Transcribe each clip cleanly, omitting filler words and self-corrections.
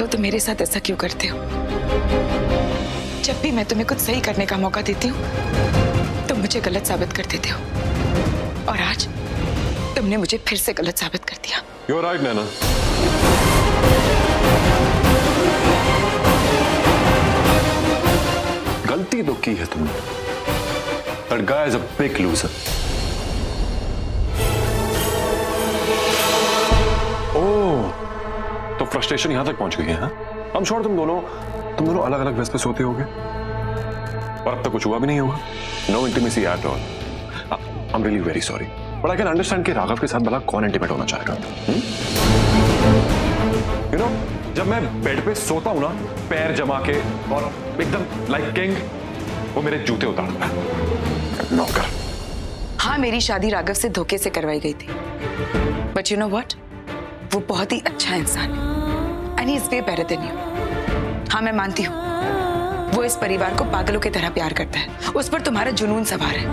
तो तुम मेरे साथ ऐसा क्यों करते हो? जब भी मैं तुम्हें कुछ सही करने का मौका देती हूँ तुम मुझे गलत साबित कर देते हो, और आज तुमने मुझे फिर से गलत साबित कर दिया। You're right, नैना। गलती तो की है तुमने। That guy is a big loser. ओह, तो फ्रस्ट्रेशन यहां तक पहुंच गई है, हाँ? I'm sure तुम दोनों अलग-अलग बेस पे सोते होगे। और अब तक कुछ हुआ भी नहीं होगा। No intimacy at all. I'm really very sorry. But I can understand कि राघव के साथ भला कौन इंटीमेट होना चाहेगा? You know, जब मैं बेड पे सोता हूं ना, पैर जमा के और एकदम लाइक किंग, वो मेरे जूते उतारता है। नौकर। हाँ, मेरी शादी राघव से धोखे से करवाई गई थी, बट यू नो व्हाट, वो बहुत ही अच्छा इंसान है and he is way better than you. हाँ, मैं मानती हूँ वो इस परिवार को पागलों की तरह प्यार करता है, उस पर तुम्हारा जुनून सवार है।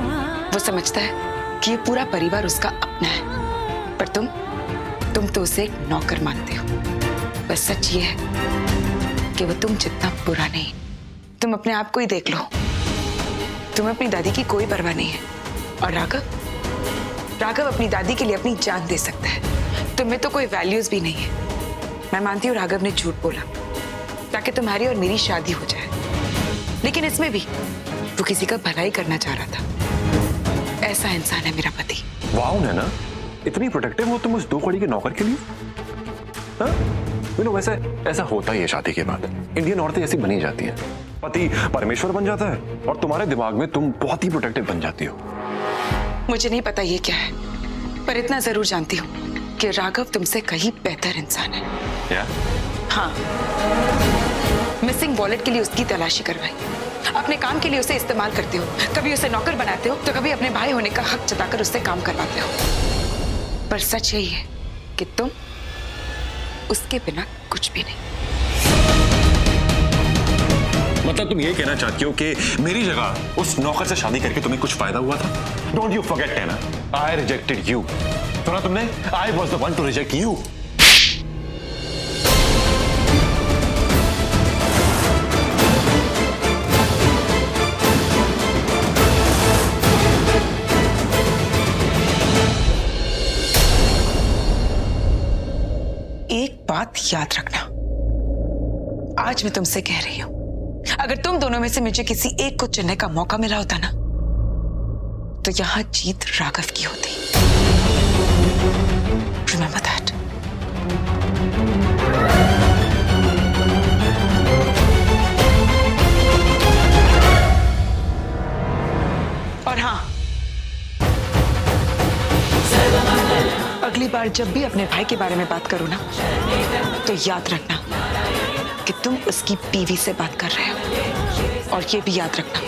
वो समझता है कि ये पूरा परिवार उसका अपना है, पर तुम तो उसे एक नौकर मानते हो। बस सच ये है कि वो तुम जितना बुरा नहीं। तुम अपने आप को ही देख लो, तुम्हें अपनी दादी की कोई परवाह नहीं है, और राघव अपनी दादी के लिए अपनी जान दे सकता है। तुम्हें तो कोई वैल्यूज भी नहीं है। मैं मानती हूँ राघव ने झूठ बोला ताकि तुम्हारी और मेरी शादी हो जाए, लेकिन इसमें भी वो किसी का भलाई करना चाह रहा था। ऐसा इंसान है मेरा पति। वाओ नैना, इतनी प्रोटेक्टिव हो तुम उस दो कड़ी के नौकर के लिए? वैसे ऐसा होता ही है शादी के बाद। इंडियन औरतें ऐसी बनी जाती हैं। पति परमेश्वर बन जाता है और तुम्हारे दिमाग में तुम बहुत ही प्रोटेक्टिव बन जाती हो। मुझे नहीं पता ये क्या है, पर इतना जरूर जानती हूँ कि राघव तुमसे कहीं बेहतर इंसान है। या? हाँ, मिसिंग वॉलेट के लिए उसकी तलाशी करवाई, अपने काम के लिए उसे इस्तेमाल करते हो, कभी उसे नौकर बनाते हो तो कभी अपने भाई होने का हक जताकर उससे काम करवाते हो। पर सच यही है कि तुम उसके बिना कुछ भी नहीं। मतलब तुम ये कहना चाहती हो कि मेरी जगह उस नौकर से शादी करके तुम्हें कुछ फायदा हुआ था? Don't you forget Naina, I rejected you. सुना तुमने? I was the one two reject you. एक बात याद रखना, आज मैं तुमसे कह रही हूं, अगर तुम दोनों में से मुझे किसी एक को चुनने का मौका मिला होता ना, तो यहां जीत राघव की होती। Remember that. और हाँ, अगली बार जब भी अपने भाई के बारे में बात करो ना, तो याद रखना कि तुम उसकी बीवी से बात कर रहे हो। और ये भी याद रखना,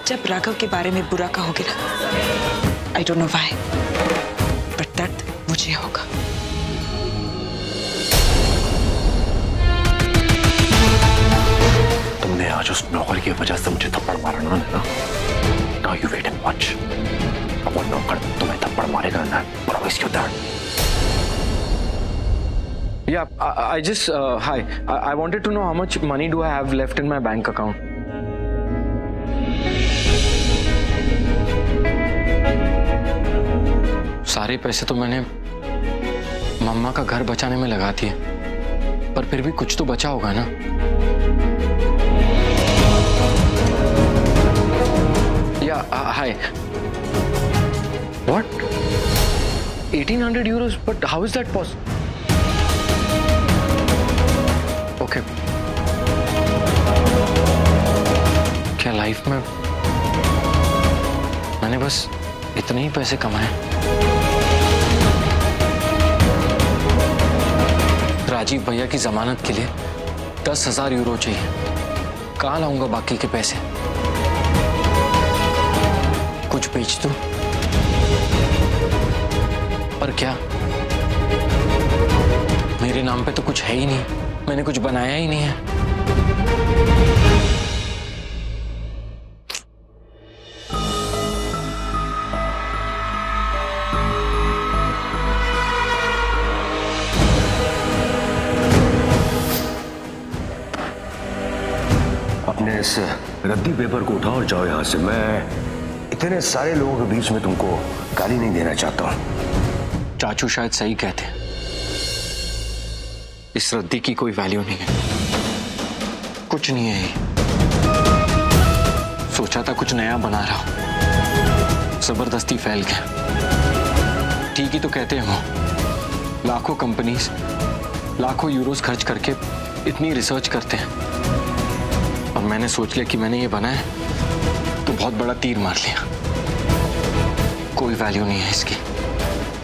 जब राघव के बारे में बुरा कहोगे ना, I don't know why, but दर्द मुझे होगा। तुमने आज उस नौकर की वजह से मुझे थप्पड़ मारा ना? Now you wait and watch. अब वो नौकर तुम्हें थप्पड़ मारेगा ना, promise you that. Yeah, I just, hi. I wanted to know how much money do I have left in my bank account? सारे पैसे तो मैंने मम्मा का घर बचाने में लगा दिए, पर फिर भी कुछ तो बचा होगा ना? Yeah, hi. What? 1800 euros? But how is that possible? Okay, क्या लाइफ में मैंने बस इतने ही पैसे कमाए? राजीव भैया की जमानत के लिए 10,000 यूरो चाहिए। कहाँ लाऊंगा बाकी के पैसे? कुछ बेच दूं? पर क्या, मेरे नाम पे तो कुछ है ही नहीं, मैंने कुछ बनाया ही नहीं है। रद्दी पेपर को उठाओ और जाओ यहां से। मैं इतने सारे लोगों के बीच में तुमको गाली नहीं देना चाहता हूं। चाचू शायद सही कहते हैं, इस रद्दी की कोई वैल्यू नहीं है, कुछ नहीं है ये। सोचा था कुछ नया बना रहा हूं, जबरदस्ती फैल गया। ठीक ही तो कहते हैं वो, लाखों कंपनीज लाखों यूरोस खर्च करके इतनी रिसर्च करते हैं, और मैंने सोच लिया कि मैंने ये बनाया तो बहुत बड़ा तीर मार लिया। कोई वैल्यू नहीं है इसकी।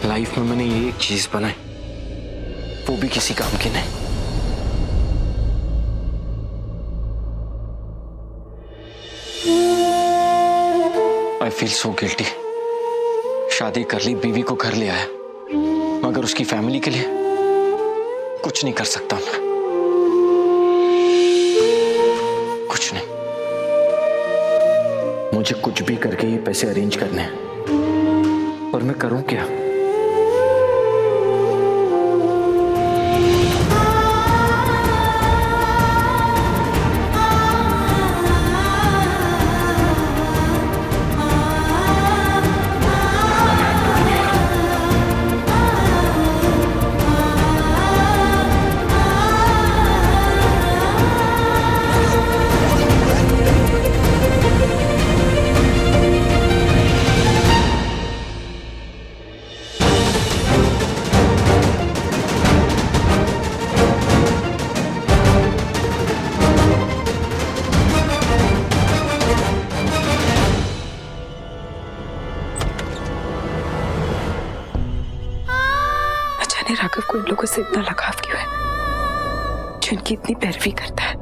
लाइफ में मैंने ये एक चीज बनाई, वो भी किसी काम की नहीं। I feel so guilty. शादी कर ली, बीवी को घर ले आया, मगर उसकी फैमिली के लिए कुछ नहीं कर सकता मैं, कुछ नहीं। मुझे कुछ भी करके ये पैसे अरेंज करने हैं, पर मैं करूं क्या? राघव को इन लोगों से इतना लगाव क्यों है, जो इनकी इतनी पैरवी करता है।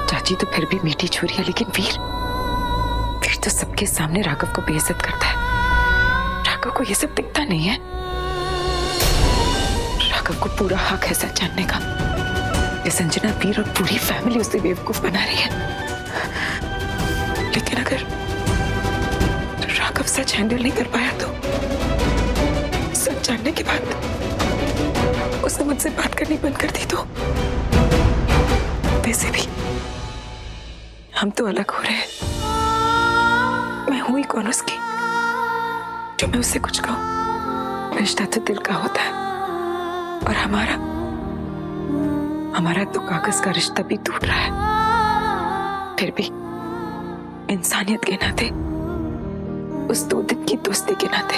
चाची तो फिर भी मीठी छोरी है, लेकिन वीर तो सबके सामने राघव को बेइज्जत करता है। राघव को ये सब दिखता नहीं है। राघव को पूरा हक है सच जानने का। ये संजना, वीर और पूरी फैमिली उसे बेवकूफ बना रही है, लेकिन अगर राघव सच हैंडल नहीं कर पाया तो सच जानने के बाद उसने मुझसे बात करनी बंद कर दी तो वैसे भी हम तो अलग हो रहे हैं। मैं हूं ही कौन उसकी जो मैं उससे कुछ कहूं। रिश्ता तो दिल का होता है, और हमारा तो कागज का रिश्ता भी टूट रहा है। फिर भी इंसानियत के नाते, उस 2 दिन की दोस्ती के नाते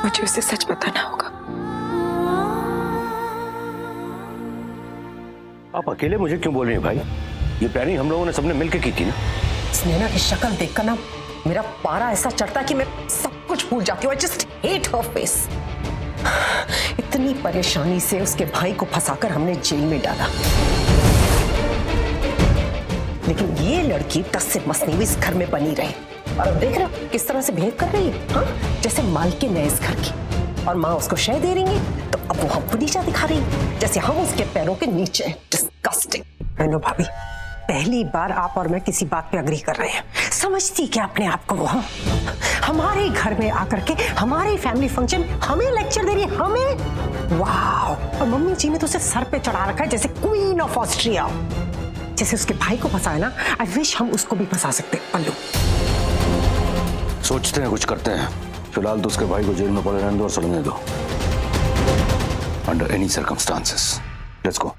मुझे उसे सच बताना होगा। आप अकेले मुझे क्यों बोल रही हैं भाई? ये प्लानिंग हम लोगों ने सबने मिलकर की थी ना। स्नेहा की शक्ल देखकर ना मेरा पारा ऐसा चढ़ता कि मैं सब कुछ भूल जाती हूँ। I just hate her face। इतनी परेशानी से उसके भाई को फंसाकर हमने जेल में डाला, लेकिन ये लड़की 10 से मसनीवी इस घर में बनी रही। और अब देख रहे हो किस तरह से बिहेव कर रही है, हाँ? जैसे मालकिन है इस घर की, और माँ उसको शय दे रही है, तो अब वो हमको नीचा दिखा रही है, जैसे हम उसके पैरों के नीचे। डिस्गस्टिंग। हेलो भाभी, पहली बार आप और मैं किसी बात पे अग्री कर रहे हैं। समझती क्या अपने आप को वो? हमारे घर में आकर के हमारे फैमिली फंक्शन हमें लेक्चर दे रही है, हमें। वाह! और मम्मी जी ने तो उसे सर पे चढ़ा रखा है जैसे क्वीन ऑफ ऑस्ट्रिया। जैसे उसके भाई को फंसाया ना, आई विश हम उसको भी फंसा सकते। पल्लू, सोचते हैं कुछ करते हैं। फिलहाल तो उसके भाई को जेल में पड़े रहने दो और सुलझने दो। Under any circumstances let's go.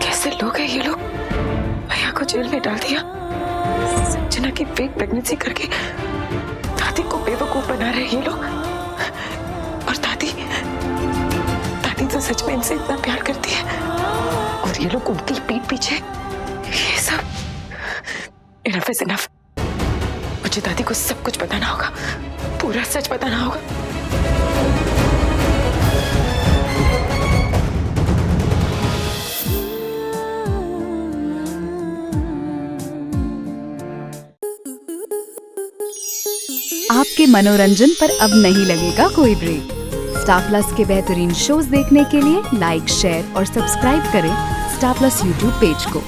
कैसे लोग हैं ये लोग? भैया को जेल में डाल दिया, संजना की फेक प्रेगनेंसी करके दादी को बेवकूफ बना रहे ये लोग। और दादी तो सच में इनसे इतना प्यार करती है, और ये लोग उनकी पीठ पीछे ये सब। Enough is enough. मुझे दादी को सब कुछ बताना होगा, पूरा सच बताना होगा। आपके मनोरंजन पर अब नहीं लगेगा कोई ब्रेक। स्टार प्लस के बेहतरीन शोज देखने के लिए लाइक, शेयर और सब्सक्राइब करें स्टार प्लस यूट्यूब पेज को।